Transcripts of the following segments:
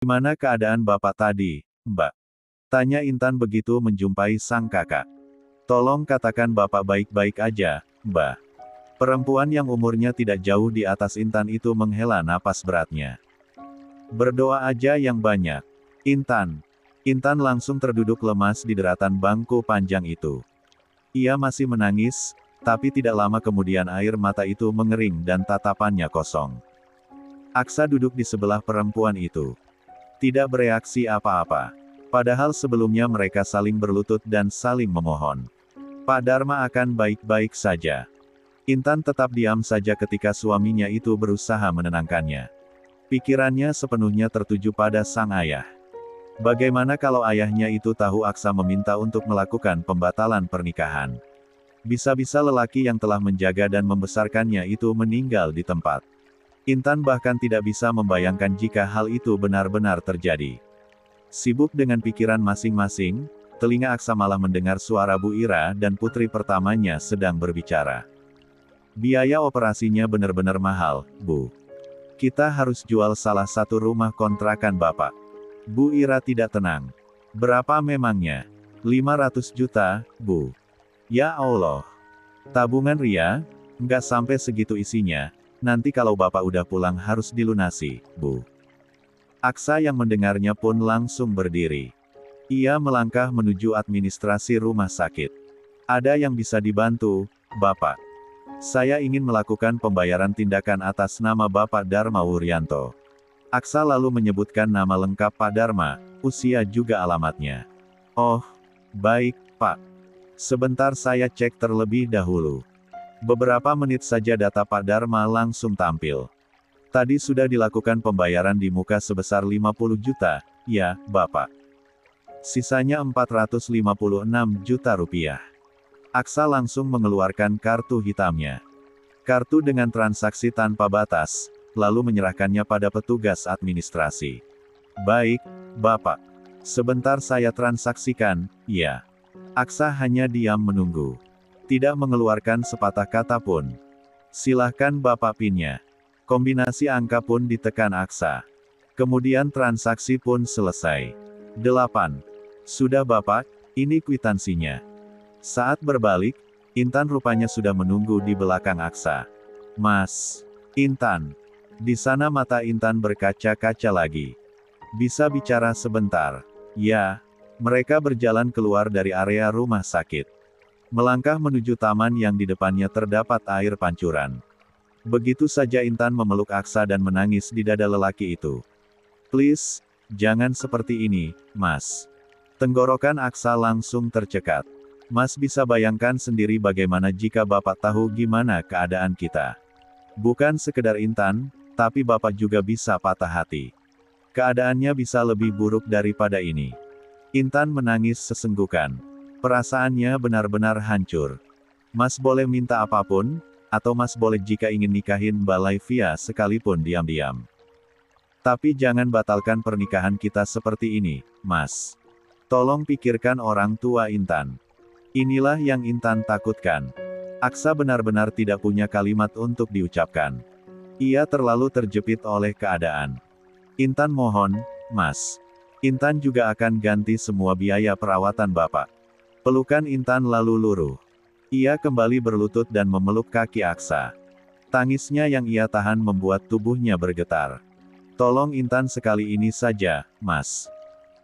Gimana keadaan Bapak tadi, Mbak? Tanya Intan begitu menjumpai sang kakak. Tolong katakan Bapak baik-baik aja, Mbak. Perempuan yang umurnya tidak jauh di atas Intan itu menghela napas beratnya. Berdoa aja yang banyak. Intan. Intan langsung terduduk lemas di deratan bangku panjang itu. Ia masih menangis, tapi tidak lama kemudian air mata itu mengering dan tatapannya kosong. Aksa duduk di sebelah perempuan itu. Tidak bereaksi apa-apa. Padahal sebelumnya mereka saling berlutut dan saling memohon. Pak Dharma akan baik-baik saja. Intan tetap diam saja ketika suaminya itu berusaha menenangkannya. Pikirannya sepenuhnya tertuju pada sang ayah. Bagaimana kalau ayahnya itu tahu Aksa meminta untuk melakukan pembatalan pernikahan? Bisa-bisa lelaki yang telah menjaga dan membesarkannya itu meninggal di tempat. Intan bahkan tidak bisa membayangkan jika hal itu benar-benar terjadi. Sibuk dengan pikiran masing-masing, telinga Aksa malah mendengar suara Bu Ira dan putri pertamanya sedang berbicara. Biaya operasinya benar-benar mahal, Bu. Kita harus jual salah satu rumah kontrakan Bapak. Bu Ira tidak tenang. Berapa memangnya? 500 juta, Bu. Ya Allah. Tabungan Ria? Nggak sampai segitu isinya. Nanti kalau Bapak udah pulang harus dilunasi, Bu. Aksa yang mendengarnya pun langsung berdiri. Ia melangkah menuju administrasi rumah sakit. Ada yang bisa dibantu, Bapak? Saya ingin melakukan pembayaran tindakan atas nama Bapak Dharma Wuryanto. Aksa lalu menyebutkan nama lengkap Pak Dharma, usia juga alamatnya. Oh, baik, Pak. Sebentar saya cek terlebih dahulu. Beberapa menit saja data Pak Dharma langsung tampil. Tadi sudah dilakukan pembayaran di muka sebesar 50 juta, ya, Bapak. Sisanya 456 juta rupiah. Aksa langsung mengeluarkan kartu hitamnya. Kartu dengan transaksi tanpa batas, lalu menyerahkannya pada petugas administrasi. Baik, Bapak. Sebentar saya transaksikan, ya. Aksa hanya diam menunggu. Tidak mengeluarkan sepatah kata pun. Silahkan Bapak PIN-nya. Kombinasi angka pun ditekan Aksa. Kemudian transaksi pun selesai. 8. Sudah Bapak, ini kwitansinya. Saat berbalik, Intan rupanya sudah menunggu di belakang Aksa. Mas. Intan. Di sana mata Intan berkaca-kaca lagi. Bisa bicara sebentar? Ya. Mereka berjalan keluar dari area rumah sakit. Melangkah menuju taman yang di depannya terdapat air pancuran. Begitu saja Intan memeluk Aksa dan menangis di dada lelaki itu. Please, jangan seperti ini, Mas. Tenggorokan Aksa langsung tercekat. Mas bisa bayangkan sendiri bagaimana jika Bapak tahu gimana keadaan kita. Bukan sekedar Intan, tapi Bapak juga bisa patah hati. Keadaannya bisa lebih buruk daripada ini. Intan menangis sesenggukan. Perasaannya benar-benar hancur. Mas boleh minta apapun, atau Mas boleh jika ingin nikahin Mbak Laivia sekalipun diam-diam. Tapi jangan batalkan pernikahan kita seperti ini, Mas. Tolong pikirkan orang tua Intan. Inilah yang Intan takutkan. Aksa benar-benar tidak punya kalimat untuk diucapkan. Ia terlalu terjepit oleh keadaan. Intan mohon, Mas. Intan juga akan ganti semua biaya perawatan Bapak. Pelukan Intan lalu luruh. Ia kembali berlutut dan memeluk kaki Aksa. Tangisnya yang ia tahan membuat tubuhnya bergetar. Tolong Intan sekali ini saja, Mas.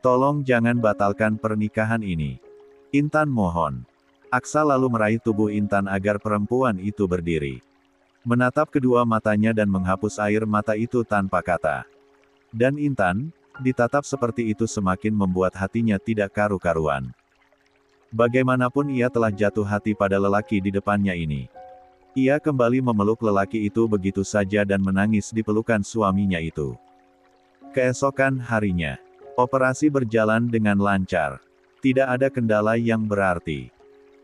Tolong jangan batalkan pernikahan ini. Intan mohon. Aksa lalu meraih tubuh Intan agar perempuan itu berdiri. Menatap kedua matanya dan menghapus air mata itu tanpa kata. Dan Intan, ditatap seperti itu semakin membuat hatinya tidak karu-karuan. Bagaimanapun ia telah jatuh hati pada lelaki di depannya ini. Ia kembali memeluk lelaki itu begitu saja dan menangis di pelukan suaminya itu. Keesokan harinya, operasi berjalan dengan lancar. Tidak ada kendala yang berarti.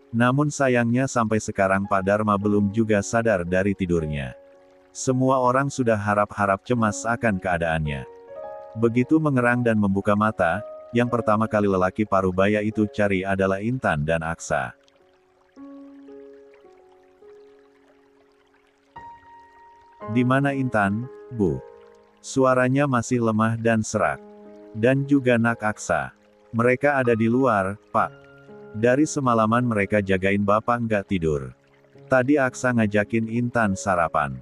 Namun sayangnya sampai sekarang Pak Dharma belum juga sadar dari tidurnya. Semua orang sudah harap-harap cemas akan keadaannya. Begitu mengerang dan membuka mata, yang pertama kali lelaki parubaya itu cari adalah Intan dan Aksa. Di mana Intan, Bu? Suaranya masih lemah dan serak. Dan juga Nak Aksa. Mereka ada di luar, Pak. Dari semalaman mereka jagain Bapak nggak tidur. Tadi Aksa ngajakin Intan sarapan.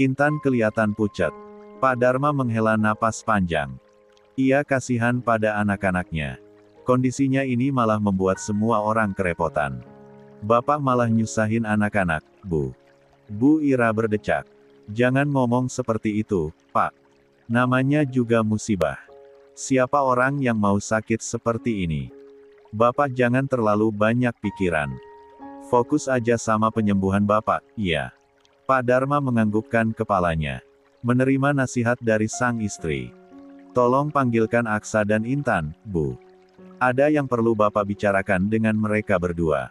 Intan kelihatan pucat. Pak Dharma menghela napas panjang. Ia kasihan pada anak-anaknya. Kondisinya ini malah membuat semua orang kerepotan. Bapak malah nyusahin anak-anak, Bu. Bu Ira berdecak. Jangan ngomong seperti itu, Pak. Namanya juga musibah. Siapa orang yang mau sakit seperti ini? Bapak jangan terlalu banyak pikiran. Fokus aja sama penyembuhan Bapak, ya. Pak Dharma menganggukkan kepalanya. Menerima nasihat dari sang istri. Tolong panggilkan Aksa dan Intan, Bu. Ada yang perlu Bapak bicarakan dengan mereka berdua.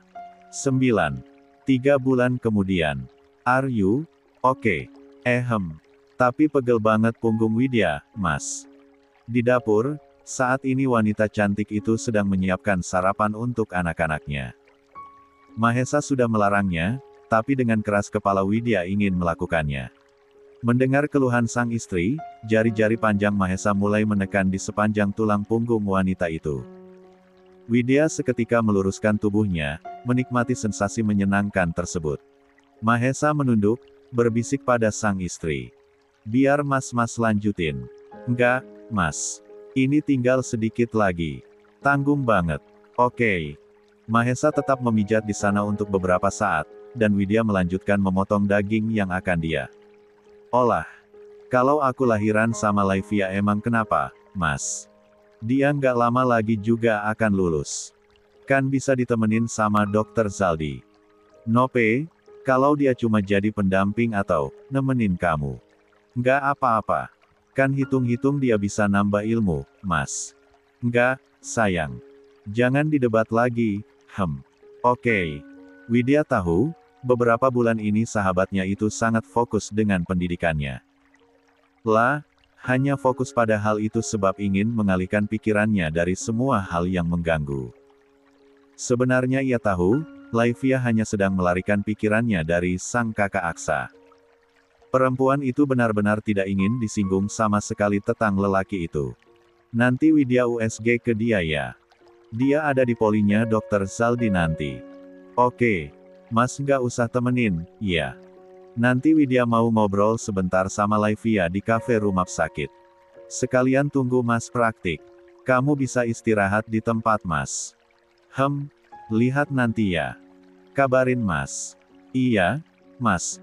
9. 3 bulan kemudian. Are you okay? Tapi pegel banget punggung Widya, Mas. Di dapur, saat ini wanita cantik itu sedang menyiapkan sarapan untuk anak-anaknya. Mahesa sudah melarangnya, tapi dengan keras kepala Widya ingin melakukannya. Mendengar keluhan sang istri, jari-jari panjang Mahesa mulai menekan di sepanjang tulang punggung wanita itu. Widya seketika meluruskan tubuhnya, menikmati sensasi menyenangkan tersebut. Mahesa menunduk, berbisik pada sang istri. Biar mas-mas lanjutin. Enggak, Mas. Ini tinggal sedikit lagi. Tanggung banget. Oke. Mahesa tetap memijat di sana untuk beberapa saat, dan Widya melanjutkan memotong daging yang akan dia olah. Kalau aku lahiran sama Laivia emang kenapa, Mas? Dia nggak lama lagi juga akan lulus. Kan bisa ditemenin sama Dokter Zaldi. Nope, kalau dia cuma jadi pendamping atau nemenin kamu. Nggak apa-apa. Kan hitung-hitung dia bisa nambah ilmu, Mas. Nggak, sayang. Jangan didebat lagi, Oke. Widya tahu, beberapa bulan ini sahabatnya itu sangat fokus dengan pendidikannya. Hanya fokus pada hal itu sebab ingin mengalihkan pikirannya dari semua hal yang mengganggu. Sebenarnya ia tahu, Laivia hanya sedang melarikan pikirannya dari sang kakak Aksa. Perempuan itu benar-benar tidak ingin disinggung sama sekali tentang lelaki itu. Nanti Widya USG ke dia ya. Dia ada di polinya Dokter Zaldi nanti. Oke. Mas nggak usah temenin, ya. Nanti Widya mau ngobrol sebentar sama Laivia di kafe rumah sakit. Sekalian tunggu Mas praktik. Kamu bisa istirahat di tempat Mas. Lihat nanti ya. Kabarin Mas. Iya, Mas.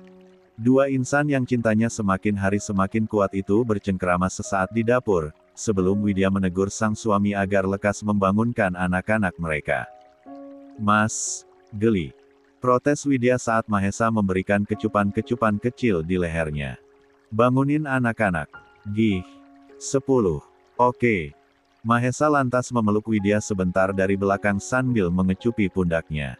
Dua insan yang cintanya semakin hari semakin kuat itu bercengkrama sesaat di dapur, sebelum Widya menegur sang suami agar lekas membangunkan anak-anak mereka. Mas, geli. Protes Widya saat Mahesa memberikan kecupan-kecupan kecil di lehernya. Bangunin anak-anak. Gih. 10. Oke. Mahesa lantas memeluk Widya sebentar dari belakang sambil mengecupi pundaknya.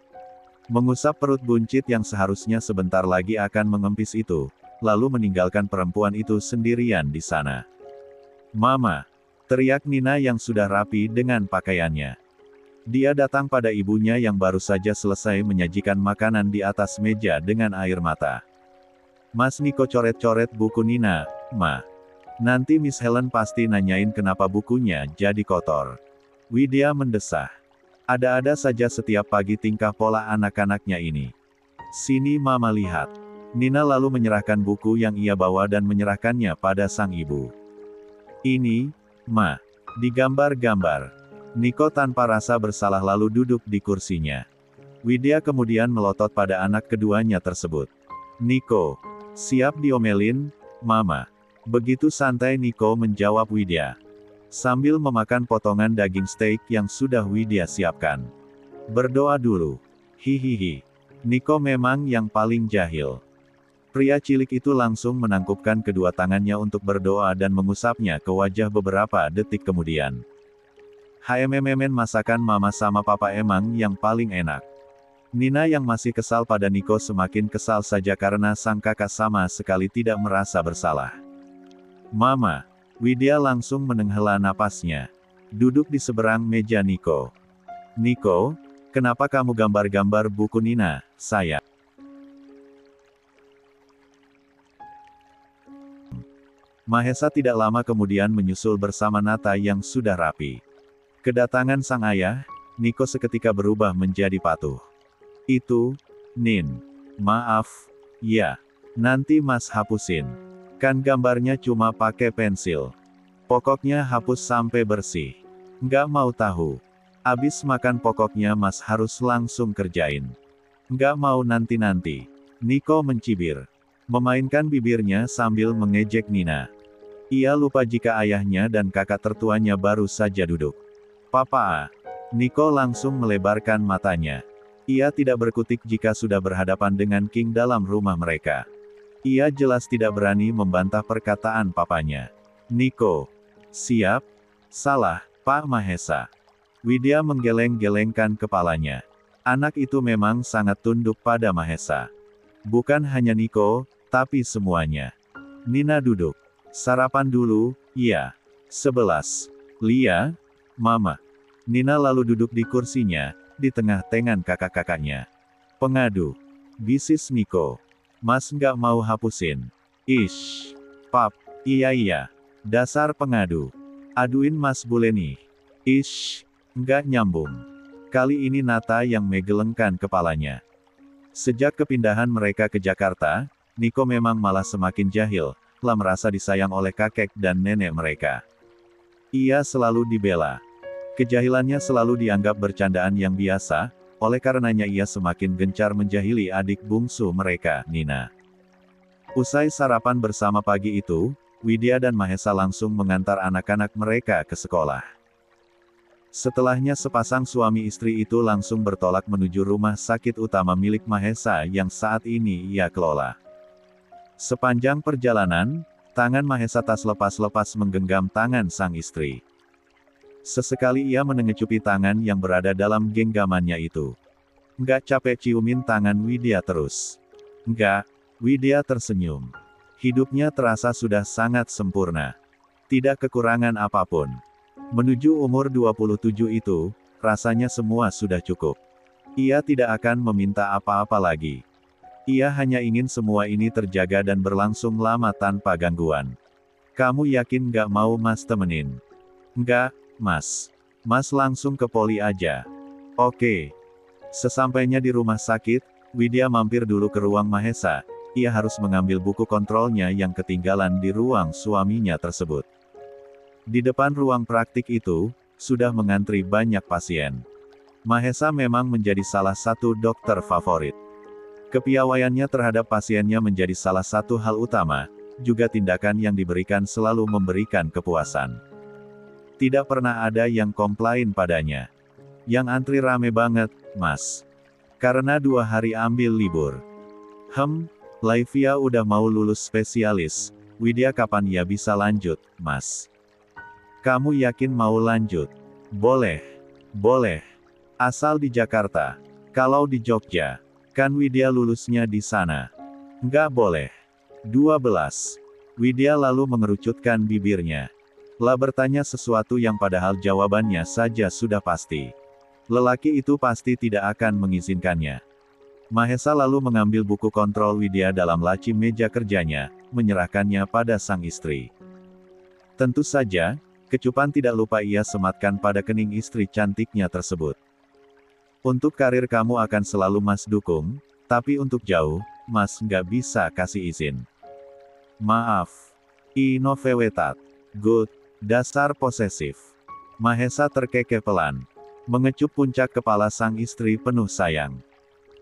Mengusap perut buncit yang seharusnya sebentar lagi akan mengempis itu, lalu meninggalkan perempuan itu sendirian di sana. Mama! Teriak Nina yang sudah rapi dengan pakaiannya. Dia datang pada ibunya yang baru saja selesai menyajikan makanan di atas meja dengan air mata. Mas Niko coret-coret buku Nina, Ma. Nanti Miss Helen pasti nanyain kenapa bukunya jadi kotor. Widya mendesah. Ada-ada saja setiap pagi tingkah pola anak-anaknya ini. Sini Mama lihat. Nina lalu menyerahkan buku yang ia bawa dan menyerahkannya pada sang ibu. Ini, Ma. Digambar-gambar. Niko tanpa rasa bersalah lalu duduk di kursinya. Widya kemudian melotot pada anak keduanya tersebut. Niko. Siap diomelin, Mama. Begitu santai Niko menjawab Widya. Sambil memakan potongan daging steak yang sudah Widya siapkan. Berdoa dulu. Hihihi. Niko memang yang paling jahil. Pria cilik itu langsung menangkupkan kedua tangannya untuk berdoa dan mengusapnya ke wajah beberapa detik kemudian. Masakan Mama sama Papa emang yang paling enak. Nina yang masih kesal pada Niko semakin kesal saja karena sang kakak sama sekali tidak merasa bersalah. Mama. Widya langsung menenghela napasnya. Duduk di seberang meja Niko. Niko, kenapa kamu gambar-gambar buku Nina, sayang? Mahesa tidak lama kemudian menyusul bersama Nata yang sudah rapi. Kedatangan sang ayah, Niko seketika berubah menjadi patuh. Itu, Nin. Maaf, ya. Nanti Mas hapusin. Kan gambarnya cuma pakai pensil. Pokoknya hapus sampai bersih. Nggak mau tahu. Abis makan pokoknya Mas harus langsung kerjain. Nggak mau nanti-nanti. Niko mencibir. Memainkan bibirnya sambil mengejek Nina. Ia lupa jika ayahnya dan kakak tertuanya baru saja duduk. Papa. Niko langsung melebarkan matanya. Ia tidak berkutik jika sudah berhadapan dengan King dalam rumah mereka. Ia jelas tidak berani membantah perkataan papanya. Niko. Siap? Salah, Pak Mahesa. Widya menggeleng-gelengkan kepalanya. Anak itu memang sangat tunduk pada Mahesa. Bukan hanya Niko, tapi semuanya. Nina duduk. Sarapan dulu, iya. 11. Lia, Mama. Nina lalu duduk di kursinya, di tengah-tengah kakak-kakaknya. Pengadu. Bisis Niko. Mas nggak mau hapusin. Ish. Pap. Iya. Dasar pengadu. Aduin Mas Buleni. Ish. Nggak nyambung. Kali ini Nata yang megelengkan kepalanya. Sejak kepindahan mereka ke Jakarta, Niko memang malah semakin jahil, lah merasa disayang oleh kakek dan nenek mereka. Ia selalu dibela. Kejahilannya selalu dianggap bercandaan yang biasa, oleh karenanya ia semakin gencar menjahili adik bungsu mereka, Nina. Usai sarapan bersama pagi itu, Widya dan Mahesa langsung mengantar anak-anak mereka ke sekolah. Setelahnya sepasang suami istri itu langsung bertolak menuju rumah sakit utama milik Mahesa yang saat ini ia kelola. Sepanjang perjalanan, tangan Mahesa tak lepas-lepas menggenggam tangan sang istri. Sesekali ia menengecupi tangan yang berada dalam genggamannya itu. Nggak capek ciumin tangan Widya terus. Nggak, Widya tersenyum. Hidupnya terasa sudah sangat sempurna. Tidak kekurangan apapun. Menuju umur 27 itu, rasanya semua sudah cukup. Ia tidak akan meminta apa-apa lagi. Ia hanya ingin semua ini terjaga dan berlangsung lama tanpa gangguan. Kamu yakin nggak mau Mas temenin? Nggak, Mas. Mas langsung ke poli aja. Oke. Sesampainya di rumah sakit, Widya mampir dulu ke ruang Mahesa. Ia harus mengambil buku kontrolnya yang ketinggalan di ruang suaminya tersebut. Di depan ruang praktik itu, sudah mengantri banyak pasien. Mahesa memang menjadi salah satu dokter favorit. Kepiawaiannya terhadap pasiennya menjadi salah satu hal utama, juga tindakan yang diberikan selalu memberikan kepuasan. Tidak pernah ada yang komplain padanya. Yang antri rame banget, Mas. Karena 2 hari ambil libur. Laivia udah mau lulus spesialis. Widya kapan ya bisa lanjut, Mas? Kamu yakin mau lanjut? Boleh. Asal di Jakarta. Kalau di Jogja, kan Widya lulusnya di sana. Nggak boleh. 12. Widya lalu mengerucutkan bibirnya. Lah bertanya sesuatu yang padahal jawabannya saja sudah pasti. Lelaki itu pasti tidak akan mengizinkannya. Mahesa lalu mengambil buku kontrol Widya dalam laci meja kerjanya, menyerahkannya pada sang istri. Tentu saja, kecupan tidak lupa ia sematkan pada kening istri cantiknya tersebut. Untuk karir kamu akan selalu Mas dukung, tapi untuk jauh, Mas nggak bisa kasih izin. Maaf. Inovewetat. Good. Dasar posesif. Mahesa terkekeh pelan. Mengecup puncak kepala sang istri penuh sayang.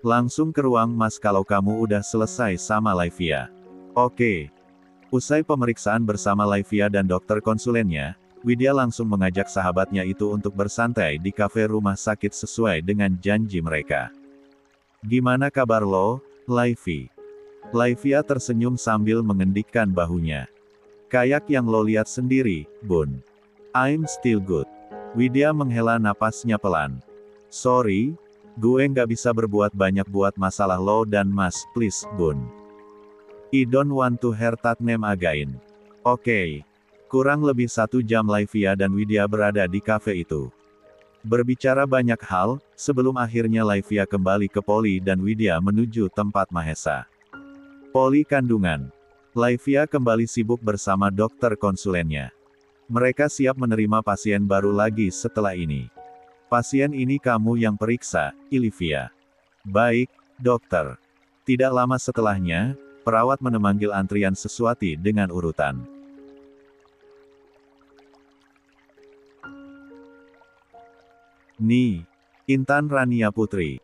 Langsung ke ruang Mas kalau kamu udah selesai sama Laivia. Oke. Usai pemeriksaan bersama Laivia dan dokter konsulennya, Widya langsung mengajak sahabatnya itu untuk bersantai di kafe rumah sakit sesuai dengan janji mereka. Gimana kabar lo, Laivi? Laivia tersenyum sambil mengendikkan bahunya. Kayak yang lo lihat sendiri, Bun. I'm still good. Widya menghela napasnya pelan. Sorry, gue nggak bisa berbuat banyak buat masalah lo dan Mas, please, Bun. I don't want to hurt that name again. Oke. Kurang lebih 1 jam Laivia dan Widya berada di kafe itu. Berbicara banyak hal, sebelum akhirnya Laivia kembali ke poli dan Widya menuju tempat Mahesa. Poli kandungan. Laivia kembali sibuk bersama dokter konsulennya. Mereka siap menerima pasien baru lagi setelah ini. Pasien ini kamu yang periksa, Olivia. Baik, dokter. Tidak lama setelahnya, perawat memanggil antrian sesuatu dengan urutan. Ni, Intan Rania Putri.